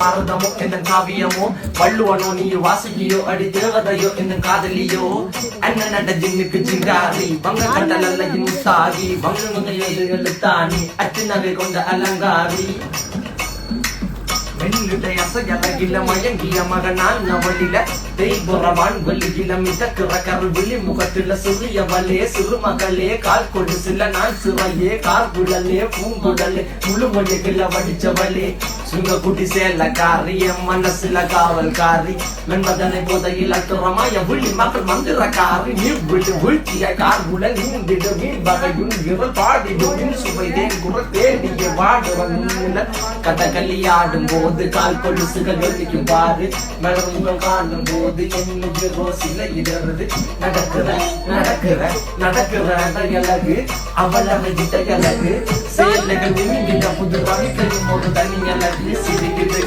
பாரதமோ என்ன காவியமோ வள்ளுவனோ நீ வாசிக்கியோ அடி தேவதையோ என்ன காதலியோ அண்ணன் நட ஜின்னுக்கு சிங்காரி வங்க கடலல்ல முத்தாகி வங்க எழுத்தாணி அச்சு நகை கொண்ட அலங்காரி வெண்ணிடைய அசையலகில மயங்கிய மகனான் நவளில தெய்புறவான் வெளியில மிதக்கிற கருவிழி முகத்தில சிறியவளே சிறுமகளே கால் கொடு சில நான் சிறையே கார்குழலே பூங்குழலே முழுமொழிகள வடிச்சவளே சுங்க குட்டி சேலக்காரி என் மனசுல காவல்காரி வெண்பதனை போதையில் அத்துறமாய விழி மக்கள் மந்திரக்காரி நீ விழி வீழ்த்திய கார்குழல் நீந்திடு மீன் வகையும் விரல் பாடிடும் சுவை தேன் குரல் தேடிய வாடுவன் கதகளி ஆடும் போது கால் கொலுசுகள் வெள்ளிக்கும் பாரு மலர்முகம் காணும் போது என்னுடைய ரோசில இடறது நடக்கிற அழகு அவள் அமைகிட்ட அழகு சேலைகள் புது ரவிக்கையும் ஒரு தனி அழகு சிரிக்கிட்டு